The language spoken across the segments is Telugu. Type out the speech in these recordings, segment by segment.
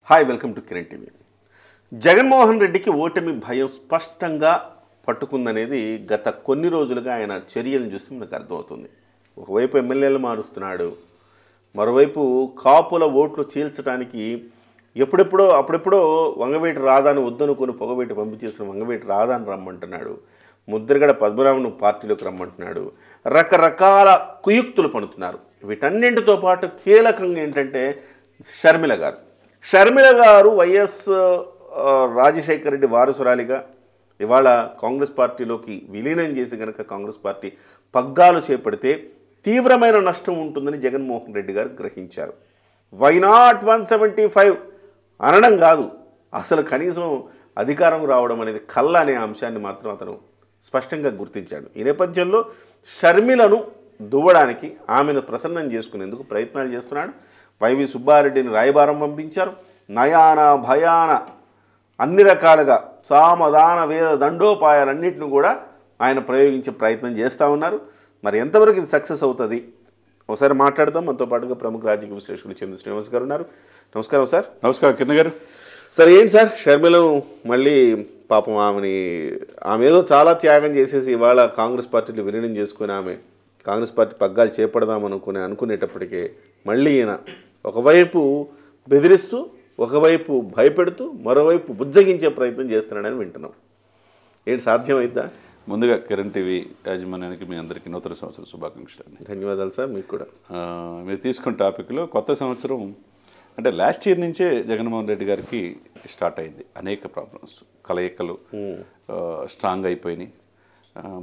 Hi welcome to Kiran TV. Jaganmohan రెడ్డికి ఓటమి భయం స్పష్టంగా పట్టుకుందనేది గత కొన్ని రోజులుగా ఆయన చర్యలను చూస్తే మనకు అర్థమవుతుంది. ఒకవైపు ఎమ్మెల్యేలు మారుస్తున్నాడు, మరోవైపు కాపుల ఓట్లు చీల్చడానికి అప్పుడెప్పుడో వంగవేటి రాధాను వద్దనుకొని పొగవేటి పంపించేసిన వంగవేటి రాధాను రమ్మంటున్నాడు, ముద్రగడ పద్మనాభను పార్టీలోకి రమ్మంటున్నాడు, రకరకాల కుయుక్తులు పడుతున్నారు. వీటన్నింటితో పాటు కీలకంగా ఏంటంటే షర్మిల గారు వైఎస్ రాజశేఖర రెడ్డి వారసురాలిగా ఇవాళ కాంగ్రెస్ పార్టీలోకి విలీనం చేసి కనుక కాంగ్రెస్ పార్టీ పగ్గాలు చేపడితే తీవ్రమైన నష్టం ఉంటుందని జగన్మోహన్ రెడ్డి గారు గ్రహించారు. వై నాట్ 175 అనడం కాదు, అసలు కనీసం అధికారం రావడం అనేది కళ్ళ అనే అంశాన్ని మాత్రం అతను స్పష్టంగా గుర్తించాడు. ఈ నేపథ్యంలో షర్మిలను దువ్వడానికి, ఆమెను ప్రసన్నం చేసుకునేందుకు ప్రయత్నాలు చేస్తున్నాడు. వైవి సుబ్బారెడ్డిని రాయబారం పంపించారు. నయాన భయాన అన్ని రకాలుగా సామదాన వేద దండోపాయాలన్నింటిని కూడా ఆయన ప్రయోగించే ప్రయత్నం చేస్తూ ఉన్నారు. మరి ఎంతవరకు ఇది సక్సెస్ అవుతుంది ఒకసారి మాట్లాడదాం. మనతో పాటుగా ప్రముఖ రాజకీయ విశ్లేషకులు చంద్ర శ్రీనివాస్ గారు ఉన్నారు. నమస్కారం సార్. నమస్కారం కిరణ్ గారు. సార్ ఏంటి సార్, షర్మిల మళ్ళీ పాపం ఆమె ఏదో చాలా త్యాగం చేసేసి ఇవాళ కాంగ్రెస్ పార్టీని విలీనం చేసుకుని ఆమె కాంగ్రెస్ పార్టీ పగ్గాలు చేపడదామనుకునేటప్పటికే మళ్ళీ ఈయన ఒకవైపు బెదిరిస్తూ, ఒకవైపు భయపెడుతూ, మరోవైపు బుజ్జగించే ప్రయత్నం చేస్తున్నాడని వింటున్నాం. ఏంటి సాధ్యమైద్దా? ముందుగా కిరణ్ టీవీ యాజమాన్యానికి మీ అందరికీ నూతన సంవత్సర శుభాకాంక్షలు. ధన్యవాదాలు సార్. మీకు కూడా. మీరు తీసుకున్న టాపిక్లో కొత్త సంవత్సరం అంటే లాస్ట్ ఇయర్ నుంచే జగన్మోహన్ రెడ్డి గారికి స్టార్ట్ అయింది. అనేక ప్రాబ్లమ్స్, కలయికలు స్ట్రాంగ్ అయిపోయినాయి.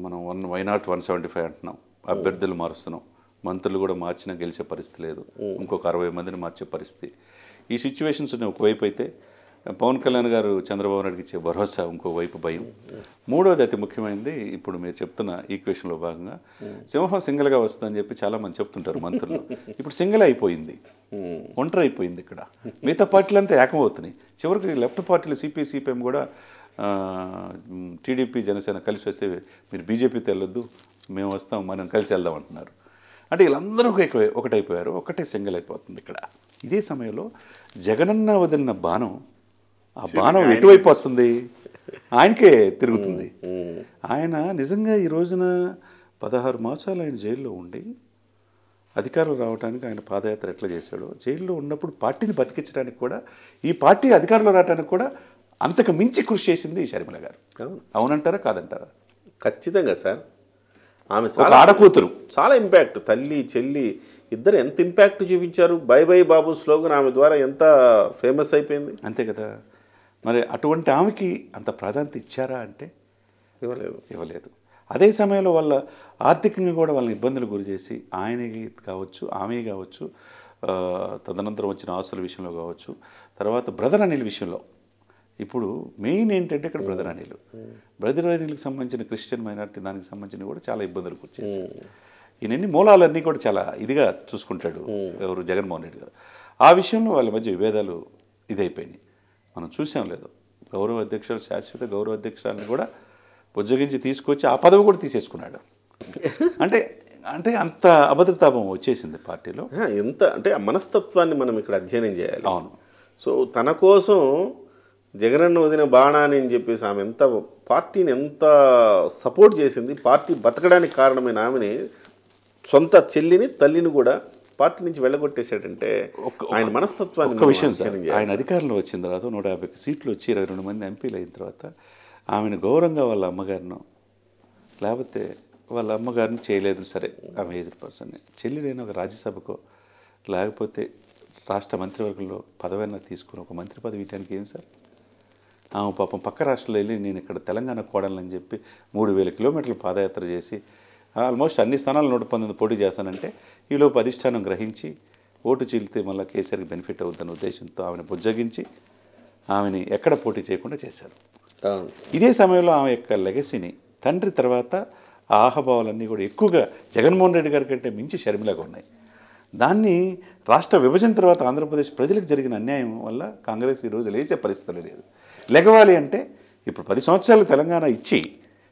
మనం వై నాట్ 175 అంటున్నాం, అభ్యర్థులు మారుస్తున్నాం, మంత్రులు కూడా మార్చినా గెలిచే పరిస్థితి లేదు, ఇంకొక 60 మందిని మార్చే పరిస్థితి. ఈ సిచ్యువేషన్స్ ఒకవైపు అయితే పవన్ కళ్యాణ్ గారు చంద్రబాబు నాయుడుకి ఇచ్చే భరోసా, ఇంకోవైపు భయం. మూడోది అతి ముఖ్యమైనది ఇప్పుడు మీరు చెప్తున్న ఈక్వేషన్లో భాగంగా సింహం సింగిల్గా వస్తుందని చెప్పి చాలామంది చెప్తుంటారు మంత్రులు. ఇప్పుడు సింగిల్ అయిపోయింది, ఒంటరి అయిపోయింది. ఇక్కడ మిగతా పార్టీలు అంతా ఏకమవుతున్నాయి. చివరికి లెఫ్ట్ పార్టీలు సిపిఎం కూడా టీడీపీ జనసేన కలిసి వస్తే మీరు బీజేపీతో వెళ్ళొద్దు, మేము వస్తాం, మనం కలిసి వెళ్దాం అంటున్నారు. అంటే వీళ్ళందరూ ఒకటైపోయారు, ఒకటే సింగిల్ అయిపోతుంది ఇక్కడ. ఇదే సమయంలో జగనన్న వదిలిన బాణం, ఆ బాణం ఎటువైపు వస్తుంది? ఆయనకే తిరుగుతుంది. ఆయన నిజంగా ఈ రోజున 16 మాసాలు ఆయన జైల్లో ఉండి అధికారులు రావడానికి ఆయన పాదయాత్ర ఎట్లా చేశాడో, జైల్లో ఉన్నప్పుడు పార్టీని బతికించడానికి కూడా, ఈ పార్టీ అధికారంలో రావడానికి కూడా అంతకు మించి కృషి చేసింది ఈ షర్మిల గారు. అవునంటారా కాదంటారా? ఖచ్చితంగా సార్. ఆమె ఆడకూతురు చాలా ఇంపాక్ట్, తల్లి చెల్లి ఇద్దరు ఎంత ఇంపాక్ట్ చూపించారు. బై బై బాబు స్లోగన్ ఆమె ద్వారా ఎంత ఫేమస్ అయిపోయింది. అంతే కదా. మరి అటువంటి ఆమెకి అంత ప్రాధాన్యత ఇచ్చారా అంటే ఇవ్వలేదు. అదే సమయంలో వాళ్ళ ఆర్థికంగా కూడా వాళ్ళని ఇబ్బందులు గురి చేసి, ఆయనకి కావచ్చు, ఆమె కావచ్చు, తదనంతరం వచ్చిన ఆస్తుల విషయంలో కావచ్చు, తర్వాత బ్రదర్ అనిల్ విషయంలో. ఇప్పుడు మెయిన్ ఏంటంటే ఇక్కడ బ్రదర్ అనిల్కి సంబంధించిన క్రిస్టియన్ మైనారిటీ దానికి సంబంధించిన కూడా చాలా ఇబ్బందులు గురి చేశారు. ఈయనన్ని మూలాలన్నీ కూడా చాలా ఇదిగా చూసుకుంటాడు ఎవరు, జగన్మోహన్ రెడ్డి గారు. ఆ విషయంలో వాళ్ళ మధ్య విభేదాలు ఇదైపోయినాయి. మనం చూసాం లేదు, శాశ్వత గౌరవ అధ్యక్షురాలని కూడా బుజ్జగించి తీసుకొచ్చి ఆ పదవి కూడా తీసేసుకున్నాడు. అంటే అంటే అంత అభద్రతాభం వచ్చేసింది పార్టీలో. ఎంత అంటే ఆ మనస్తత్వాన్ని మనం ఇక్కడ అధ్యయనం చేయాలి. అవును. సో తన కోసం జగనన్న వదిన బాణాని అని చెప్పేసి ఆమె ఎంత పార్టీని ఎంత సపోర్ట్ చేసింది. పార్టీ బతకడానికి కారణమైన ఆమెని, సొంత చెల్లిని, తల్లిని కూడా పార్టీ నుంచి వెళ్ళగొట్టేసాడంటే ఆయన మనస్తత్వాన్ని. ఒక విషయం సార్, ఆయన అధికారంలో వచ్చిన తర్వాత 150 సీట్లు వచ్చి 22 మంది ఎంపీలు అయిన తర్వాత ఆమెను గౌరవంగా వాళ్ళ అమ్మగారిను, లేకపోతే వాళ్ళ అమ్మగారిని చేయలేదు, సరే ఆమె ఏజ్డ్ పర్సన్ని, చెల్లినైనా ఒక రాజ్యసభకో లేకపోతే రాష్ట్ర మంత్రివర్గంలో పదవైనా తీసుకుని ఒక మంత్రి పదవి ఇవ్వడానికి ఏం సార్? ఆమె పాపం పక్క రాష్ట్రంలో వెళ్ళి నేను ఇక్కడ తెలంగాణ కోడాలని చెప్పి 3000 కిలోమీటర్లు పాదయాత్ర చేసి ఆల్మోస్ట్ అన్ని స్థానాలు 119 పోటీ చేస్తానంటే ఈలోపు అధిష్టానం గ్రహించి ఓటు చీలితే మళ్ళీ కేసీఆర్కి బెనిఫిట్ అవుతుందన్న ఉద్దేశంతో ఆమెను బుజ్జగించి ఆమెని ఎక్కడ పోటీ చేయకుండా చేశారు. ఇదే సమయంలో ఆమె యొక్క లెగసీని, తండ్రి తర్వాత ఆ ఆహభావాలన్నీ కూడా ఎక్కువగా జగన్మోహన్ రెడ్డి గారి కంటే మించి షర్మిలగా ఉన్నాయి. దాన్ని రాష్ట్ర విభజన తర్వాత ఆంధ్రప్రదేశ్ ప్రజలకు జరిగిన అన్యాయం వల్ల కాంగ్రెస్ ఈరోజు లేచే పరిస్థితులు లేదు. లెగవాలి అంటే ఇప్పుడు 10 సంవత్సరాలు తెలంగాణ ఇచ్చి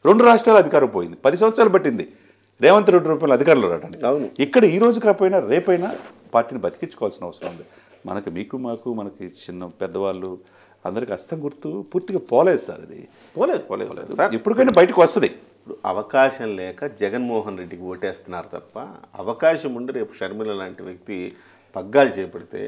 2 రాష్ట్రాలు అధికారం పోయింది. 10 సంవత్సరాలు పట్టింది రేవంత్ రెడ్డి రూపాయలు అధికారంలో రావడానికి. ఇక్కడ ఈ రోజు కాకపోయినా రేపైనా పార్టీని బతికించుకోవాల్సిన అవసరం ఉంది. మనకి మీకు మాకు మనకి చిన్న పెద్దవాళ్ళు అందరికి హస్తం గుర్తు పూర్తిగా పోలేదు సార్. అది పోలేదు సార్. ఎప్పటికైనా బయటకు వస్తుంది. ఇప్పుడు అవకాశం లేక జగన్మోహన్ రెడ్డికి ఓటేస్తున్నారు తప్ప, అవకాశం ఉండి రేపు షర్మిల లాంటి వ్యక్తి పగ్గాలు చేపడితే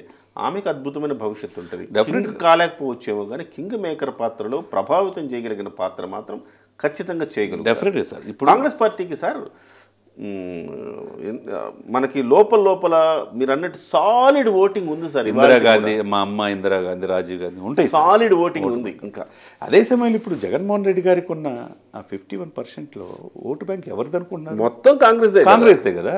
ఆమెకు అద్భుతమైన భవిష్యత్తు ఉంటుంది. డెఫినెట్గా కాలేకపోవచ్చేమో కానీ కింగ్ మేకర్ పాత్రలో ప్రభావితం చేయగలిగిన పాత్ర మాత్రం ఖచ్చితంగా చేయగలరు. డెఫినెట్గా సార్. ఇప్పుడు కాంగ్రెస్ పార్టీకి సార్ మనకి లోపల మీరు అన్నట్టు సాలిడ్ ఓటింగ్ ఉంది సార్. ఇందిరాగాంధీ, మా అమ్మ ఇందిరాగాంధీ, రాజీవ్ గాంధీ ఉంటాయి, సాలిడ్ ఓటింగ్ ఉంది. ఇంకా అదే సమయంలో ఇప్పుడు జగన్మోహన్ రెడ్డి గారికి ఉన్న ఆ 51%లో ఓటు బ్యాంక్ ఎవరిది అనుకుంటున్నారు? మొత్తం కాంగ్రెస్దే కదా.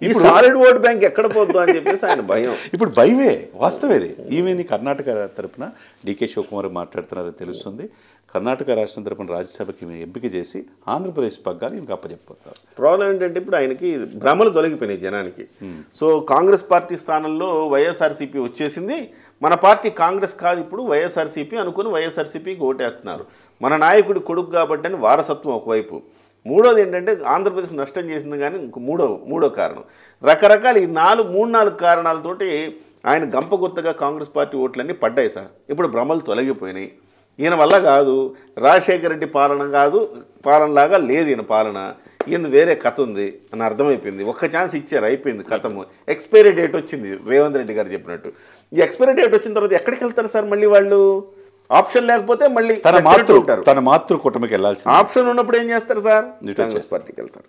ఈ సాలిడ్ ఓటు బ్యాంక్ ఎక్కడ పోద్దు అని చెప్పేసి ఆయన భయం. ఇప్పుడు భయమే వాస్తవేది. ఈవెన్ కర్ణాటక తరపున డీకే శివకుమార్ మాట్లాడుతున్నారని తెలుస్తుంది. కర్ణాటక రాష్ట్రం తరపున రాజ్యసభకి ఎంపిక చేసి ఆంధ్రప్రదేశ్ పగ్గాలు ఇంకా అప్పచెప్పారు. ప్రాబ్లం ఏంటంటే ఇప్పుడు ఆయనకి భ్రమలు తొలగిపోయినాయి జనానికి. సో కాంగ్రెస్ పార్టీ స్థానంలో వైఎస్ఆర్సీపీ వచ్చేసింది. మన పార్టీ కాంగ్రెస్ కాదు, ఇప్పుడు వైఎస్ఆర్సీపీ అనుకుని వైఎస్ఆర్సీపీకి ఓటేస్తున్నారు. మన నాయకుడి కొడుకు కాబట్టి అని వారసత్వం ఒకవైపు. మూడోది ఏంటంటే ఆంధ్రప్రదేశ్ నష్టం చేసింది. కానీ ఇంకో మూడో కారణం రకరకాల ఈ 3-4 కారణాలతోటి ఆయన గంపగుత్తగా కాంగ్రెస్ పార్టీ ఓట్లన్నీ పడ్డాయి సార్. ఇప్పుడు భ్రమలు తొలగిపోయినాయి. ఈయన వల్ల కాదు, రాజశేఖర రెడ్డి పాలనలాగా లేదు ఈయన పాలన, ఈయన వేరే కథ ఉంది అని అర్థమైపోయింది. ఒక్క ఛాన్స్ ఇచ్చారు, అయిపోయింది కథము. ఎక్స్పైరీ డేట్ వచ్చింది రేవంత్ రెడ్డి గారు చెప్పినట్టు. ఈ ఎక్స్పైరీ డేట్ వచ్చిన తర్వాత ఎక్కడికి వెళ్తారు సార్? మళ్ళీ వాళ్ళు ఆప్షన్ లేకపోతే మళ్ళీ తన మాతృ కూటమికి వెళ్ళాల్సి. ఆప్షన్ ఉన్నప్పుడు ఏం చేస్తారు సార్? కాంగ్రెస్ పార్టీకి వెళ్తారు.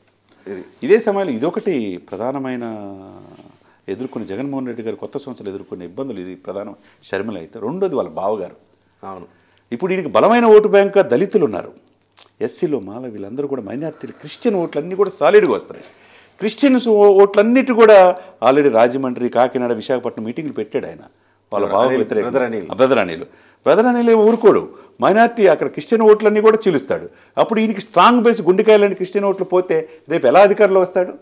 ఇదే సమయంలో ఇదొకటి ప్రధానమైన ఎదుర్కొన్న జగన్మోహన్ రెడ్డి గారు కొత్త సంవత్సరాలు ఎదుర్కొన్న ఇబ్బందులు ఇది ప్రధానం. షర్మిల అయితే. రెండోది వాళ్ళ బావగారు. అవును, ఇప్పుడు ఈయనకి బలమైన ఓటు బ్యాంక్ దళితులు ఉన్నారు, ఎస్సీలో మాల, వీళ్ళందరూ కూడా మైనార్టీలు. క్రిస్టియన్ ఓట్లన్నీ కూడా సాలిడ్గా వస్తాయి. క్రిస్టియన్స్ ఓట్లన్నిటి కూడా ఆల్రెడీ రాజమండ్రి, కాకినాడ, విశాఖపట్నం మీటింగ్లు పెట్టాడు ఆయన. వాళ్ళ బావ వ్యతిరేక బ్రదర్ అనిల్ ఊరుకోడు. మైనార్టీ అక్కడ క్రిస్టియన్ ఓట్లన్నీ కూడా చీలుస్తాడు. అప్పుడు ఈయనకి స్ట్రాంగ్ బేస్ గుండెకాయలని క్రిస్టియన్ ఓట్లు పోతే రేపు ఎలా అధికారంలో వస్తాడు?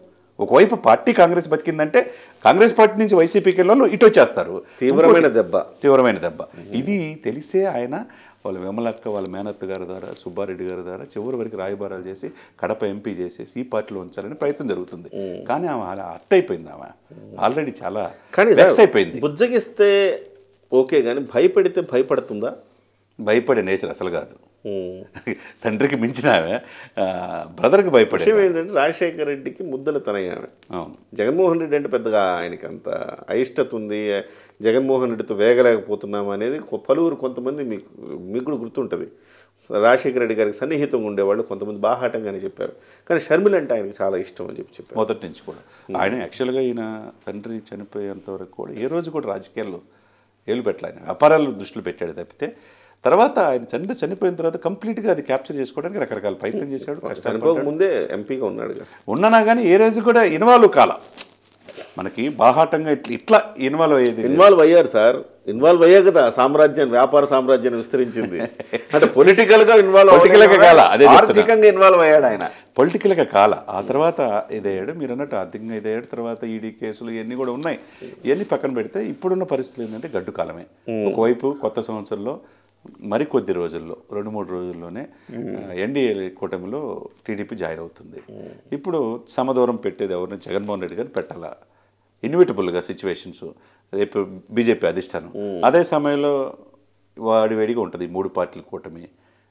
ఒకవైపు పార్టీ కాంగ్రెస్ బతికిందంటే కాంగ్రెస్ పార్టీ నుంచి వైసీపీకి వెళ్ళాలి, ఇటు వచ్చేస్తారు. తీవ్రమైన దెబ్బ. ఇది తెలిసే ఆయన వాళ్ళ విమలక్క, వాళ్ళ మేనత్త గారి ద్వారా, సుబ్బారెడ్డి గారి ద్వారా చివరి వరకు రాయబారాలు చేసి కడప ఎంపీ చేసేసి ఈ పార్టీలో ఉంచాలని ప్రయత్నం జరుగుతుంది. కానీ ఆమె అలా అట్టయిపోయింది. ఆమె ఆల్రెడీ చాలా అయిపోయింది. బుజ్జగిస్తే ఓకే, కానీ భయపెడితే భయపడుతుందా? భయపడే నేచర్ అసలు కాదు. తండ్రికి మించిన ఆమె బ్రదర్కి భయపడే. విషయం ఏంటంటే రాజశేఖర రెడ్డికి ముద్దల తనయ్య ఆమె. జగన్మోహన్ రెడ్డి అంటే పెద్దగా ఆయనకి అంత అయిష్టత ఉంది, జగన్మోహన్ రెడ్డితో వేగలేకపోతున్నాము అనేది పలువురు కొంతమంది మీకు కూడా గుర్తుంటుంది. రాజశేఖర రెడ్డి గారికి సన్నిహితంగా ఉండేవాళ్ళు కొంతమంది బాహాటంగానే చెప్పారు. కానీ షర్మిల అంటే ఆయనకి చాలా ఇష్టం అని చెప్పారు మొదటి నుంచి కూడా. ఆయన యాక్చువల్గా ఈయన తండ్రి చనిపోయేంత వరకు కూడా ఏ రోజు కూడా రాజకీయాల్లో ఏలు పెట్టలే. ఆయన వ్యాపారాలు దృష్టిలో పెట్టాడు తప్పితే తర్వాత ఆయన చనిపోయిన తర్వాత కంప్లీట్గా అది క్యాప్చర్ చేసుకోవడానికి రకరకాల ప్రయత్నం చేశాడు. ముందే ఎంపీగా ఉన్నానా కానీ ఏ రోజు కూడా ఇన్వాల్వ్ కాల. మనకి బాహాటంగా ఇట్లా ఇన్వాల్వ్ అయ్యారు సార్. ఇన్వాల్వ్ అయ్యా కదా వ్యాపార సామ్రాజ్యాన్ని విస్తరించింది. అంటే పొలిటికల్గా ఆర్థికంగా ఇన్వాల్వ్ అయ్యాడు ఆయన. పొలిటికల్గా కాల. ఆ తర్వాత ఇదయ్యాడు. మీరు అన్నట్టు ఆర్థికంగా ఇదయ్యాడు. తర్వాత ఈడీ కేసులు ఇవన్నీ కూడా ఉన్నాయి. ఇవన్నీ పక్కన పెడితే ఇప్పుడున్న పరిస్థితులు ఏంటంటే గడ్డు కాలమే. ఒకవైపు కొత్త సంవత్సరంలో మరికొద్ది రోజుల్లో 2-3 రోజుల్లోనే ఎన్డీఏ కూటమిలో టీడీపీ జాయిన్ అవుతుంది. ఇప్పుడు సమదూరం పెట్టేది ఎవరిని? జగన్మోహన్ రెడ్డి గారిని పెట్టాలా? ఇన్విటబుల్గా సిచ్యువేషన్స్ రేపు బీజేపీ అధిష్టానం. అదే సమయంలో వేడిగా ఉంటుంది 3 పార్టీల కూటమి.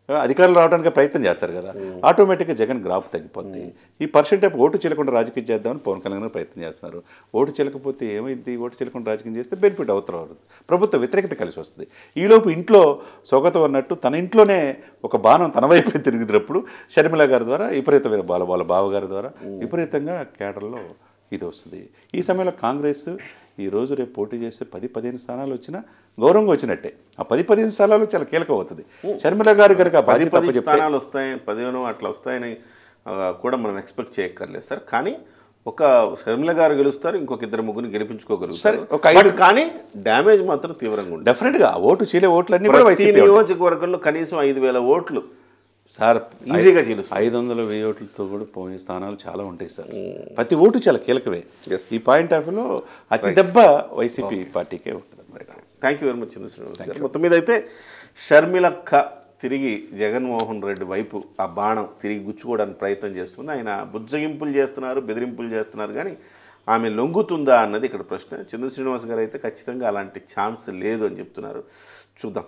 అధికారులు రావడానికి ప్రయత్నం చేస్తారు కదా, ఆటోమేటిక్గా జగన్ గ్రాఫ్ తగ్గిపోద్ది. ఈ పర్సెంటేజ్ ఓటు చెల్లకుండా రాజకీయం చేద్దామని పవన్ కళ్యాణ్ ప్రయత్నం చేస్తున్నారు. ఓటు చెల్లకపోతే ఏమైంది? ఓటు చెల్లకుండా రాజకీయం చేస్తే బెనిఫిట్ అవుతారు, ప్రభుత్వ వ్యతిరేకత కలిసి వస్తుంది. ఈలోపు ఇంట్లో స్వాగతం అన్నట్టు తన ఇంట్లోనే ఒక బాణం తన వైపు తిరుగుతున్నప్పుడు షర్మిల గారి ద్వారా విపరీతమైన వాళ్ళ బావగారి ద్వారా విపరీతంగా కేడర్లో ఇది వస్తుంది. ఈ సమయంలో కాంగ్రెస్ ఈరోజు రేపు పోటీ చేస్తే 10-15 స్థానాలు వచ్చినా గౌరవంగా వచ్చినట్టే. ఆ 10-15 స్థానాలు చాలా కీలకం అవుతుంది. షర్మిల గారి కనుక 10 స్థానాలు వస్తాయి, 15 అట్లా వస్తాయని కూడా మనం ఎక్స్పెక్ట్ చేయక్కర్లేదు సార్. కానీ ఒక షర్మిల గారు గెలుస్తారు, ఇంకొక 2-3 గెలిపించుకోగలుగుతారు. కానీ డ్యామేజ్ మాత్రం తీవ్రంగా ఉంటుంది. డెఫినెట్గా ఓటు చీలే ఓట్లన్నీ నియోజకవర్గంలో కనీసం 5,000 ఓట్లు సార్ ఈజీగా చీలుస్తారు. 500-1000 ఓట్లతో కూడా పోయే స్థానాలు చాలా ఉంటాయి సార్. ప్రతి ఓటు చాలా కీలకమే. ఈ పాయింట్ ఆఫ్ వ్యూలో అతి దెబ్బ వైసీపీ పార్టీకే ఉంటుంది. Thank you very much Chandrasrinivas గారు. మొత్తం మీద అయితే షర్మిలక్క తిరిగి జగన్మోహన్ రెడ్డి వైపు ఆ బాణం తిరిగి గుచ్చుకోవడానికి ప్రయత్నం చేస్తుంది. ఆయన బుజ్జగింపులు చేస్తున్నారు, బెదిరింపులు చేస్తున్నారు, కానీ ఆమె లొంగుతుందా అన్నది ఇక్కడ ప్రశ్న. చంద్ర శ్రీనివాస్ గారు అయితే ఖచ్చితంగా అలాంటి ఛాన్స్ లేదు అని చెప్తున్నారు. చూద్దాం.